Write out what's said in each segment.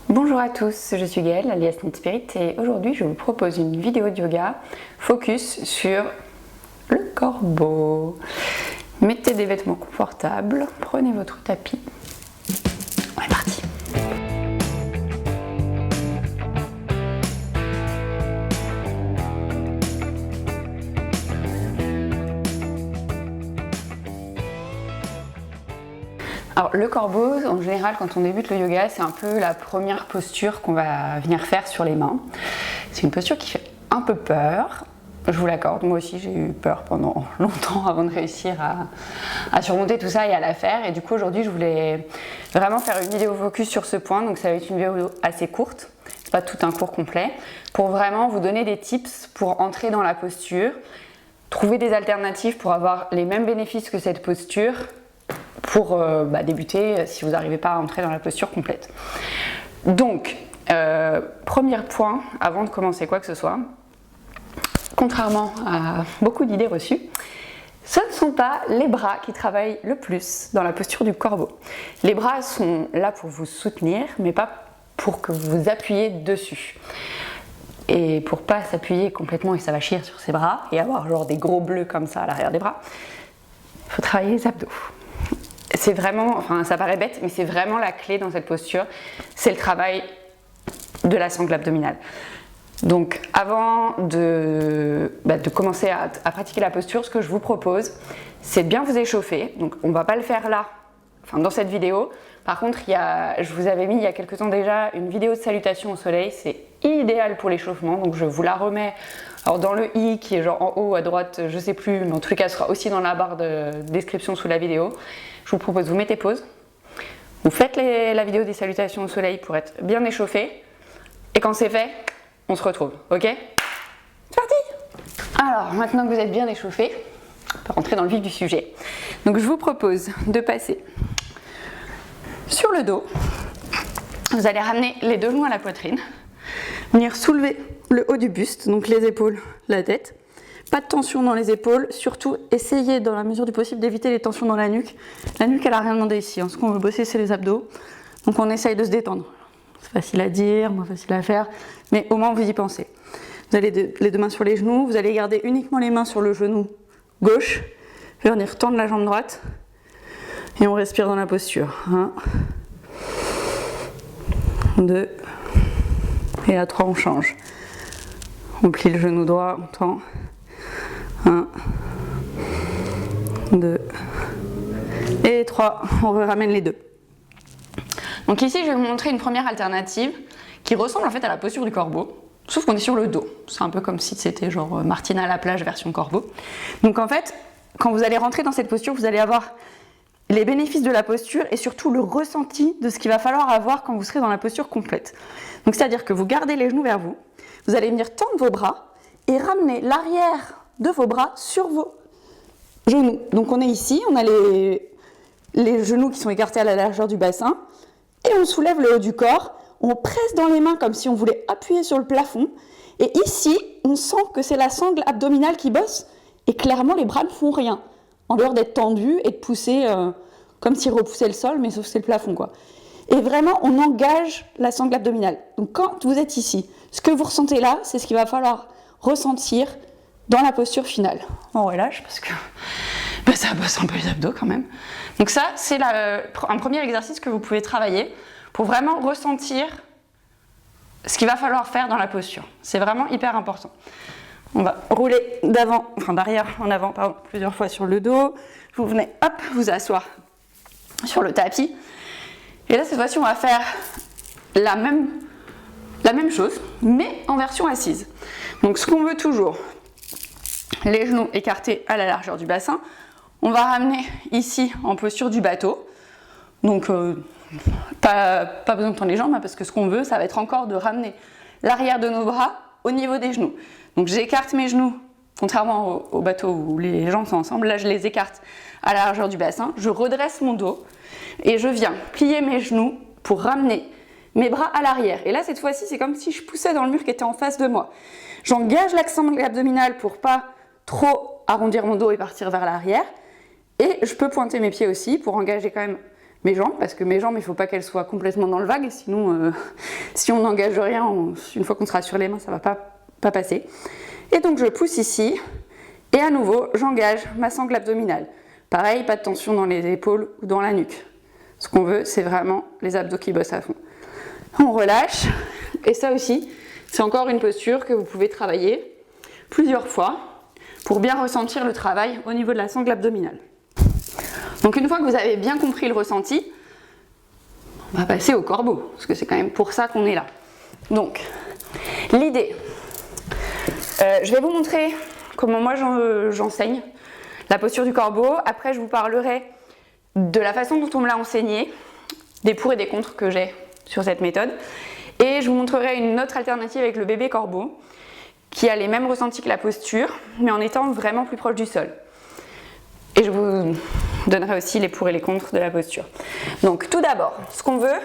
Bonjour à tous, je suis Gaëlle, alias Knit Spirit, et aujourd'hui je vous propose une vidéo de yoga focus sur le corbeau. Mettez des vêtements confortables, prenez votre tapis, on est parti. Alors le corbeau, en général, quand on débute le yoga, c'est un peu la première posture qu'on va venir faire sur les mains. C'est une posture qui fait un peu peur, je vous l'accorde. Moi aussi j'ai eu peur pendant longtemps avant de réussir à surmonter tout ça et à la faire. Et du coup aujourd'hui je voulais vraiment faire une vidéo focus sur ce point, donc ça va être une vidéo assez courte, c'est pas tout un cours complet, pour vraiment vous donner des tips pour entrer dans la posture, trouver des alternatives pour avoir les mêmes bénéfices que cette posture, pour débuter si vous n'arrivez pas à entrer dans la posture complète. Donc, premier point, avant de commencer quoi que ce soit, contrairement à beaucoup d'idées reçues, ce ne sont pas les bras qui travaillent le plus dans la posture du corbeau. Les bras sont là pour vous soutenir, mais pas pour que vous vous appuyiez dessus. Et pour pas s'appuyer complètement et s'avachir sur ses bras et avoir genre des gros bleus comme ça à l'arrière des bras, il faut travailler les abdos. C'est vraiment, enfin ça paraît bête, mais c'est vraiment la clé dans cette posture, c'est le travail de la sangle abdominale. Donc avant de commencer à pratiquer la posture, ce que je vous propose, c'est de bien vous échauffer. Donc on ne va pas le faire là, enfin dans cette vidéo. Par contre, je vous avais mis il y a quelques temps déjà une vidéo de salutation au soleil, c'est idéal pour l'échauffement, donc je vous la remets alors dans le i qui est genre en haut à droite, je sais plus, mais en tous les cas ce sera aussi dans la barre de description sous la vidéo. Je vous propose, vous mettez pause, vous faites la vidéo des salutations au soleil pour être bien échauffé, et quand c'est fait, on se retrouve, ok? C'est parti! Alors, maintenant que vous êtes bien échauffé, on peut rentrer dans le vif du sujet. Donc je vous propose de passer sur le dos, vous allez ramener les deux genoux à la poitrine, venir soulever le haut du buste, donc les épaules, la tête. Pas de tension dans les épaules, surtout essayez dans la mesure du possible d'éviter les tensions dans la nuque. La nuque elle a rien demandé ici, ce qu'on veut bosser c'est les abdos, donc on essaye de se détendre. C'est facile à dire, moins facile à faire, mais au moins vous y pensez. Vous allez les deux mains sur les genoux, vous allez garder uniquement les mains sur le genou gauche, venir tendre la jambe droite, et on respire dans la posture. 1, 2, et à 3 on change. On plie le genou droit, on tend. 1, 2 et 3, on ramène les deux. Donc ici je vais vous montrer une première alternative qui ressemble en fait à la posture du corbeau, sauf qu'on est sur le dos. C'est un peu comme si c'était genre Martina à la plage version corbeau. Donc en fait, quand vous allez rentrer dans cette posture, vous allez avoir les bénéfices de la posture et surtout le ressenti de ce qu'il va falloir avoir quand vous serez dans la posture complète. Donc c'est-à-dire que vous gardez les genoux vers vous, vous allez venir tendre vos bras et ramener l'arrière de vos bras sur vos genoux. Donc on est ici, on a les genoux qui sont écartés à la largeur du bassin et on soulève le haut du corps, on presse dans les mains comme si on voulait appuyer sur le plafond et ici on sent que c'est la sangle abdominale qui bosse et clairement les bras ne font rien en dehors d'être tendus et de pousser comme s'ils repoussaient le sol mais sauf que c'est le plafond quoi. Et vraiment on engage la sangle abdominale. Donc quand vous êtes ici, ce que vous ressentez là c'est ce qu'il va falloir ressentir dans la posture finale. On relâche parce que ça bosse un peu les abdos quand même. Donc ça, c'est un premier exercice que vous pouvez travailler pour vraiment ressentir ce qu'il va falloir faire dans la posture. C'est vraiment hyper important. On va rouler d'arrière en avant, plusieurs fois sur le dos. Vous venez, hop, vous asseoir sur le tapis. Et là, cette fois-ci, on va faire la même chose, mais en version assise. Donc ce qu'on veut toujours, les genoux écartés à la largeur du bassin. On va ramener ici en posture du bateau. Donc pas besoin de tendre les jambes parce que ce qu'on veut, ça va être encore de ramener l'arrière de nos bras au niveau des genoux. Donc j'écarte mes genoux, contrairement au bateau où les jambes sont ensemble. Là je les écarte à la largeur du bassin. Je redresse mon dos et je viens plier mes genoux pour ramener mes bras à l'arrière. Et là cette fois-ci c'est comme si je poussais dans le mur qui était en face de moi. J'engage l'axe abdominal pour pas trop arrondir mon dos et partir vers l'arrière. Et je peux pointer mes pieds aussi pour engager quand même mes jambes, parce que mes jambes, il ne faut pas qu'elles soient complètement dans le vague, sinon, si on n'engage rien, une fois qu'on sera sur les mains, ça ne va pas passer. Et donc, je pousse ici, et à nouveau, j'engage ma sangle abdominale. Pareil, pas de tension dans les épaules ou dans la nuque. Ce qu'on veut, c'est vraiment les abdos qui bossent à fond. On relâche, et ça aussi, c'est encore une posture que vous pouvez travailler plusieurs fois pour bien ressentir le travail au niveau de la sangle abdominale. Donc une fois que vous avez bien compris le ressenti, on va passer au corbeau, parce que c'est quand même pour ça qu'on est là. Donc, l'idée, je vais vous montrer comment moi j'enseigne la posture du corbeau. Après, je vous parlerai de la façon dont on me l'a enseigné, des pour et des contre que j'ai sur cette méthode. Et je vous montrerai une autre alternative avec le bébé corbeau, qui a les mêmes ressentis que la posture, mais en étant vraiment plus proche du sol. Et je vous donnerai aussi les pour et les contre de la posture. Donc tout d'abord, ce qu'on veut,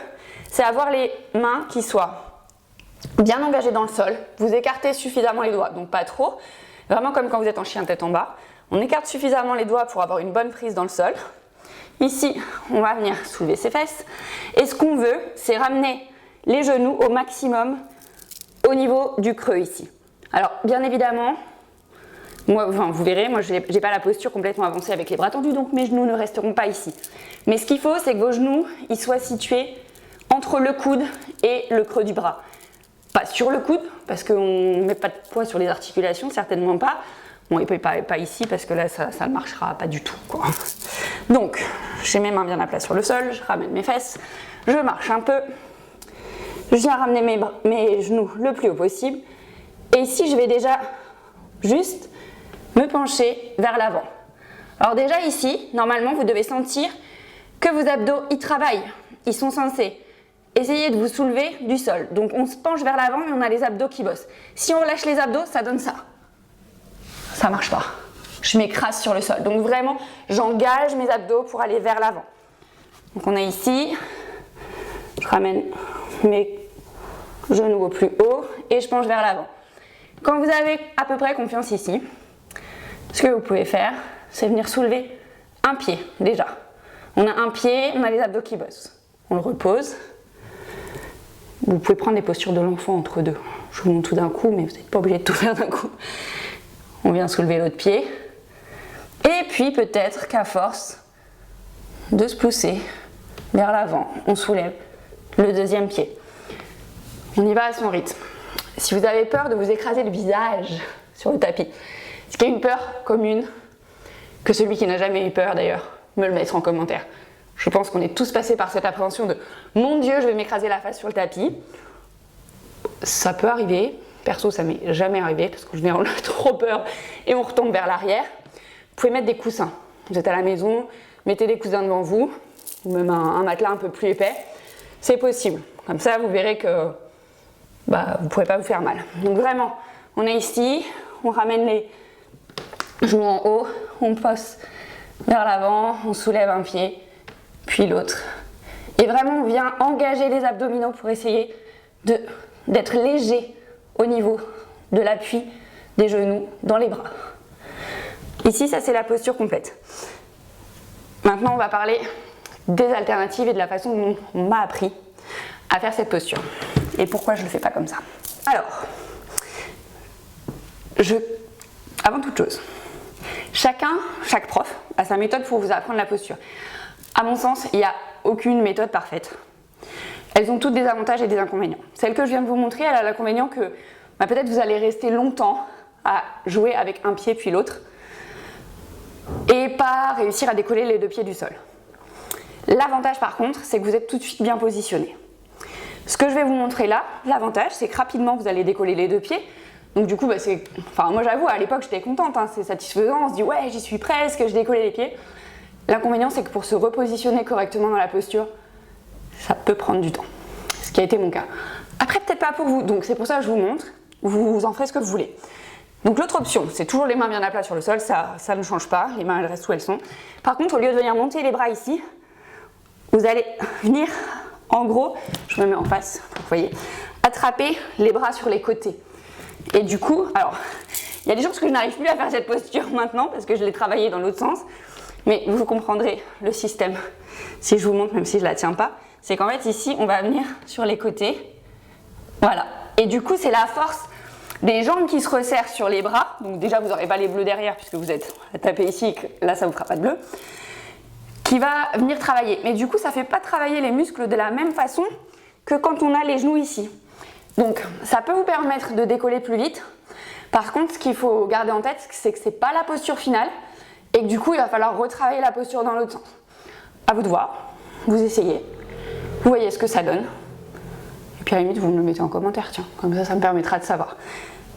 c'est avoir les mains qui soient bien engagées dans le sol. Vous écartez suffisamment les doigts, donc pas trop. Vraiment comme quand vous êtes en chien tête en bas. On écarte suffisamment les doigts pour avoir une bonne prise dans le sol. Ici, on va venir soulever ses fesses. Et ce qu'on veut, c'est ramener les genoux au maximum au niveau du creux ici. Alors, bien évidemment, moi, vous verrez, moi je n'ai pas la posture complètement avancée avec les bras tendus, donc mes genoux ne resteront pas ici. Mais ce qu'il faut, c'est que vos genoux ils soient situés entre le coude et le creux du bras. Pas sur le coude, parce qu'on ne met pas de poids sur les articulations, certainement pas. Bon, et puis pas ici, parce que là, ça ne marchera pas du tout, quoi. Donc, j'ai mes mains bien à plat sur le sol, je ramène mes fesses, je marche un peu, je viens ramener mes genoux le plus haut possible. Et ici, je vais déjà juste me pencher vers l'avant. Alors déjà ici, normalement, vous devez sentir que vos abdos, ils travaillent. Ils sont censés essayer de vous soulever du sol. Donc on se penche vers l'avant et on a les abdos qui bossent. Si on relâche les abdos, ça donne ça. Ça marche pas. Je m'écrase sur le sol. Donc vraiment, j'engage mes abdos pour aller vers l'avant. Donc on est ici. Je ramène mes genoux au plus haut et je penche vers l'avant. Quand vous avez à peu près confiance ici, ce que vous pouvez faire, c'est venir soulever un pied déjà. On a un pied, on a les abdos qui bossent. On le repose. Vous pouvez prendre des postures de l'enfant entre deux. Je vous montre tout d'un coup, mais vous n'êtes pas obligé de tout faire d'un coup. On vient soulever l'autre pied. Et puis peut-être qu'à force de se pousser vers l'avant, on soulève le deuxième pied. On y va à son rythme. Si vous avez peur de vous écraser le visage sur le tapis, est-ce qu'il y a une peur commune que celui qui n'a jamais eu peur d'ailleurs me le mettre en commentaire. Je pense qu'on est tous passés par cette appréhension de « Mon Dieu, je vais m'écraser la face sur le tapis ». Ça peut arriver. Perso, ça m'est jamais arrivé parce que je n'ai trop peur et on retombe vers l'arrière. Vous pouvez mettre des coussins. Vous êtes à la maison, mettez des coussins devant vous, ou même un matelas un peu plus épais. C'est possible. Comme ça, vous verrez que vous ne pourrez pas vous faire mal. Donc vraiment, on est ici, on ramène les genoux en haut, on passe vers l'avant, on soulève un pied, puis l'autre. Et vraiment, on vient engager les abdominaux pour essayer d'être léger au niveau de l'appui des genoux dans les bras. Ici, ça c'est la posture complète. Maintenant, on va parler des alternatives et de la façon dont on m'a appris à faire cette posture. Et pourquoi je ne le fais pas comme ça. Alors, avant toute chose, chaque prof a sa méthode pour vous apprendre la posture. À mon sens, il n'y a aucune méthode parfaite. Elles ont toutes des avantages et des inconvénients. Celle que je viens de vous montrer, elle a l'inconvénient que peut-être vous allez rester longtemps à jouer avec un pied puis l'autre et pas réussir à décoller les deux pieds du sol. L'avantage par contre, c'est que vous êtes tout de suite bien positionné. Ce que je vais vous montrer là, l'avantage, c'est que rapidement vous allez décoller les deux pieds. Donc du coup, moi j'avoue, à l'époque j'étais contente, c'est satisfaisant, on se dit ouais, j'y suis presque, je décolle les pieds. L'inconvénient, c'est que pour se repositionner correctement dans la posture, ça peut prendre du temps, ce qui a été mon cas. Après, peut-être pas pour vous, donc c'est pour ça que je vous montre, vous en ferez ce que vous voulez. Donc l'autre option, c'est toujours les mains bien à plat sur le sol, ça ne change pas, les mains elles restent où elles sont. Par contre, au lieu de venir monter les bras ici, vous allez venir, en gros, je me mets en face, vous voyez, attraper les bras sur les côtés. Et du coup, alors, il y a des jours que je n'arrive plus à faire cette posture maintenant, parce que je l'ai travaillée dans l'autre sens, mais vous comprendrez le système si je vous montre, même si je ne la tiens pas. C'est qu'en fait ici, on va venir sur les côtés. Voilà. Et du coup, c'est la force des jambes qui se resserrent sur les bras. Donc déjà, vous n'aurez pas les bleus derrière puisque vous êtes tapé ici et que là, ça ne vous fera pas de bleu. Qui va venir travailler. Mais du coup, ça ne fait pas travailler les muscles de la même façon que quand on a les genoux ici. Donc, ça peut vous permettre de décoller plus vite. Par contre, ce qu'il faut garder en tête, c'est que ce n'est pas la posture finale et que du coup, il va falloir retravailler la posture dans l'autre sens. À vous de voir. Vous essayez. Vous voyez ce que ça donne. Et puis à la limite, vous me le mettez en commentaire, tiens, comme ça me permettra de savoir.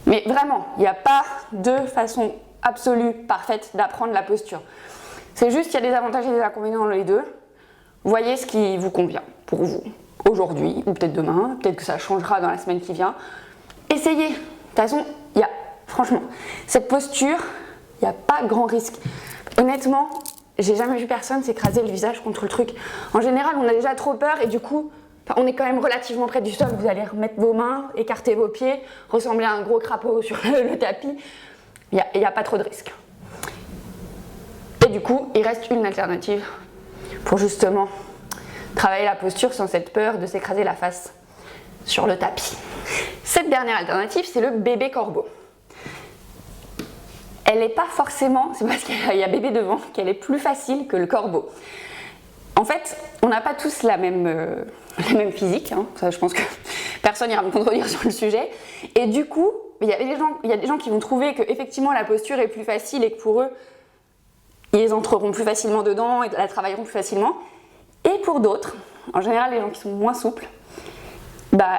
Mais vraiment, il n'y a pas de façon absolue, parfaite d'apprendre la posture. C'est juste qu'il y a des avantages et des inconvénients dans les deux. Voyez ce qui vous convient pour vous, aujourd'hui, ou peut-être demain, peut-être que ça changera dans la semaine qui vient. Essayez. De toute façon, franchement, cette posture, il n'y a pas grand risque. Honnêtement, j'ai jamais vu personne s'écraser le visage contre le truc. En général, on a déjà trop peur et du coup, on est quand même relativement près du sol. Vous allez remettre vos mains, écarter vos pieds, ressembler à un gros crapaud sur le tapis. Il n'y a pas trop de risque. Et du coup, il reste une alternative pour justement travailler la posture sans cette peur de s'écraser la face sur le tapis. Cette dernière alternative, c'est le bébé corbeau. Elle n'est pas forcément, c'est parce qu'il y a bébé devant, qu'elle est plus facile que le corbeau. En fait, on n'a pas tous la même physique, hein. Ça, je pense que personne n'ira me contredire sur le sujet. Et du coup, il y a des gens qui vont trouver que effectivement la posture est plus facile et que pour eux, ils entreront plus facilement dedans et la travailleront plus facilement. Et pour d'autres, en général les gens qui sont moins souples,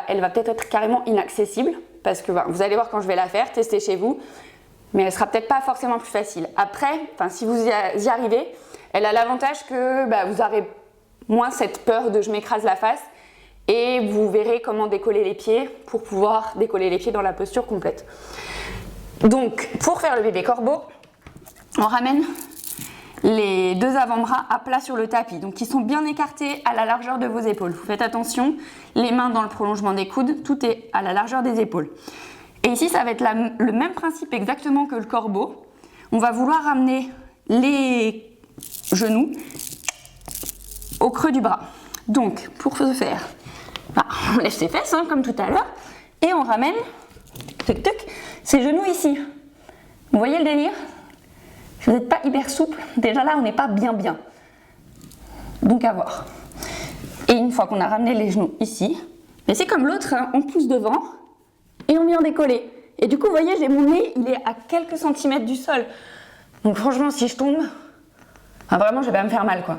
elle va peut-être être carrément inaccessible parce que vous allez voir quand je vais la faire, tester chez vous, mais elle sera peut-être pas forcément plus facile. Après, si vous y arrivez, elle a l'avantage que vous aurez moins cette peur de je m'écrase la face et vous verrez comment décoller les pieds pour pouvoir décoller les pieds dans la posture complète. Donc, pour faire le bébé corbeau, on ramène les deux avant-bras à plat sur le tapis, donc ils sont bien écartés à la largeur de vos épaules. Vous faites attention, les mains dans le prolongement des coudes, tout est à la largeur des épaules. Et ici, ça va être le même principe exactement que le corbeau. On va vouloir ramener les genoux au creux du bras. Donc, pour ce faire, on lève ses fesses, comme tout à l'heure, et on ramène ces genoux ici. Vous voyez le délire ? Si vous n'êtes pas hyper souple, déjà là, on n'est pas bien. Donc, à voir. Et une fois qu'on a ramené les genoux ici, mais c'est comme l'autre, on pousse devant et on vient décoller. Et du coup, vous voyez, j'ai mon nez, il est à quelques centimètres du sol. Donc franchement, si je tombe, vraiment, je vais pas me faire mal, quoi.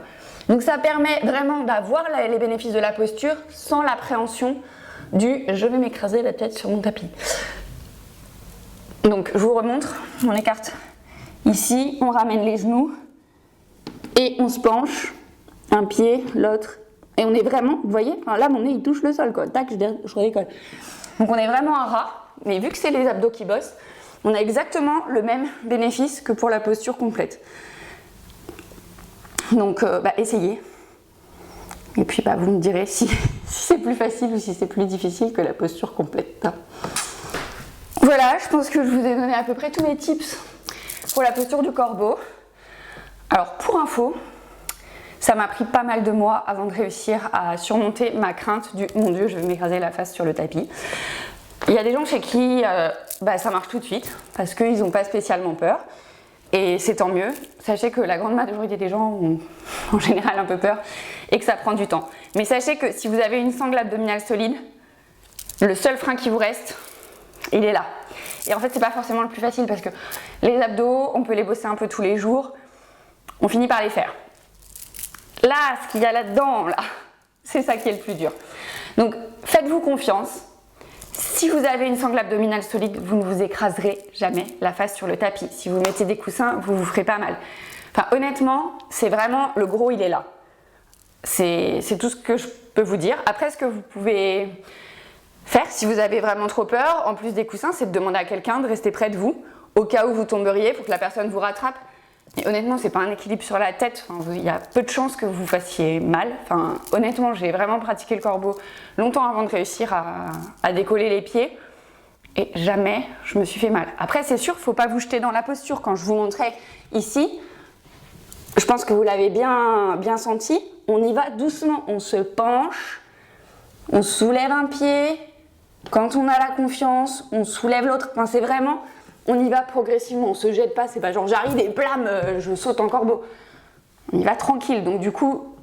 Donc ça permet vraiment d'avoir les bénéfices de la posture sans l'appréhension du « je vais m'écraser la tête sur mon tapis ». Donc je vous remontre, on écarte ici, on ramène les genoux et on se penche, un pied, l'autre. Et on est vraiment, vous voyez, là mon nez il touche le sol, quoi. Tac, je redécolle. Donc on est vraiment un rat, mais vu que c'est les abdos qui bossent, on a exactement le même bénéfice que pour la posture complète. Donc essayez. Et puis vous me direz si c'est plus facile ou si c'est plus difficile que la posture complète. Voilà, je pense que je vous ai donné à peu près tous mes tips pour la posture du corbeau. Alors pour info, ça m'a pris pas mal de mois avant de réussir à surmonter ma crainte du « mon Dieu, je vais m'écraser la face sur le tapis ». Il y a des gens chez qui ça marche tout de suite parce qu'ils n'ont pas spécialement peur et c'est tant mieux. Sachez que la grande majorité des gens ont en général un peu peur et que ça prend du temps. Mais sachez que si vous avez une sangle abdominale solide, le seul frein qui vous reste, il est là. Et en fait, c'est pas forcément le plus facile parce que les abdos, on peut les bosser un peu tous les jours, on finit par les faire. Là, ce qu'il y a là-dedans, c'est ça qui est le plus dur. Donc, faites-vous confiance. Si vous avez une sangle abdominale solide, vous ne vous écraserez jamais la face sur le tapis. Si vous mettez des coussins, vous vous ferez pas mal. Enfin, honnêtement, c'est vraiment, le gros, il est là. C'est tout ce que je peux vous dire. Après, ce que vous pouvez faire, si vous avez vraiment trop peur, en plus des coussins, c'est de demander à quelqu'un de rester près de vous, au cas où vous tomberiez, pour que la personne vous rattrape. Et honnêtement, c'est pas un équilibre sur la tête. Il y a peu de chances que vous vous fassiez mal. Honnêtement, j'ai vraiment pratiqué le corbeau longtemps avant de réussir à décoller les pieds. Et jamais je me suis fait mal. Après, c'est sûr, il ne faut pas vous jeter dans la posture. Quand je vous montrais ici, Je pense que vous l'avez bien senti. On y va doucement, on se penche, on soulève un pied. Quand on a la confiance, on soulève l'autre. Enfin, c'est vraiment, on y va progressivement. On se jette pas, c'est pas genre j'arrive et blam, je saute en corbeau. On y va tranquille. Donc du coup,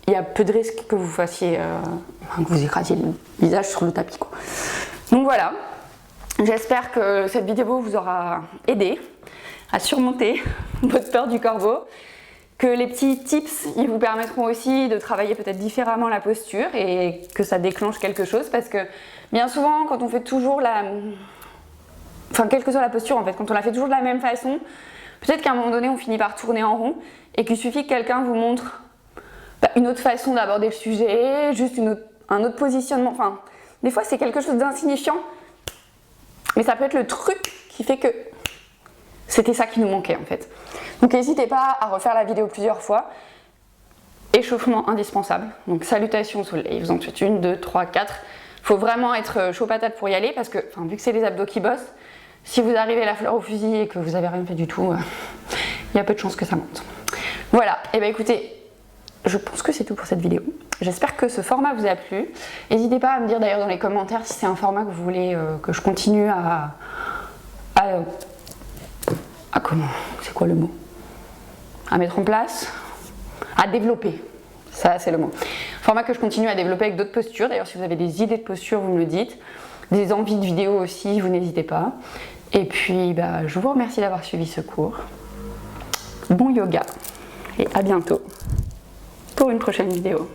il y a peu de risques que vous fassiez, que vous écrasiez le visage sur le tapis, quoi. Donc voilà. J'espère que cette vidéo vous aura aidé à surmonter votre peur du corbeau. Que les petits tips, ils vous permettront aussi de travailler peut-être différemment la posture et que ça déclenche quelque chose, parce que bien souvent quand on fait toujours quelle que soit la posture en fait, quand on la fait toujours de la même façon, peut-être qu'à un moment donné on finit par tourner en rond et qu'il suffit que quelqu'un vous montre une autre façon d'aborder le sujet, juste un autre positionnement, enfin des fois c'est quelque chose d'insignifiant, mais ça peut être le truc qui fait que c'était ça qui nous manquait en fait. Donc n'hésitez pas à refaire la vidéo plusieurs fois. Échauffement indispensable. Donc salutations au soleil, vous en faites 1, 2, 3, 4. Il faut vraiment être chaud patate pour y aller parce que, vu que c'est les abdos qui bossent, si vous arrivez la fleur au fusil et que vous n'avez rien fait du tout, il y a peu de chances que ça monte. Voilà, et bien écoutez, je pense que c'est tout pour cette vidéo. J'espère que ce format vous a plu. N'hésitez pas à me dire d'ailleurs dans les commentaires si c'est un format que vous voulez que je continue à comment? C'est quoi le mot? À mettre en place, à développer. Ça, c'est le mot. Format que je continue à développer avec d'autres postures. D'ailleurs, si vous avez des idées de postures, vous me le dites. Des envies de vidéos aussi, vous n'hésitez pas. Et puis, je vous remercie d'avoir suivi ce cours. Bon yoga et à bientôt pour une prochaine vidéo.